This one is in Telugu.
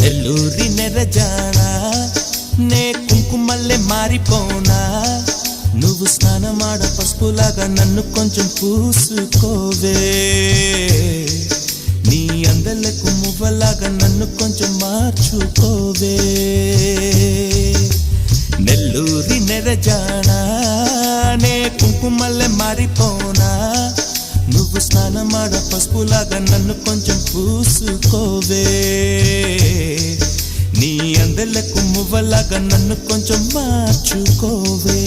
నెల్లూరి నెరజానా నే కుంకుమల్లె మారిపోనా నువ్వు స్నానమాడ పసుపులాగా నన్ను కొంచెం పూసుకోవే నీ అందలకు మువ్వలాగా నన్ను కొంచెం మార్చుకోవే నెల్లూరి నెరజానా నే కుంకుమల్లె మారిపోనా నువ్వు స్నానమాడ పసుపులాగా నన్ను కొంచెం పూసుకోవే నీ అందలకు మువ్వలాగా నన్ను కొంచెం మార్చుకోవే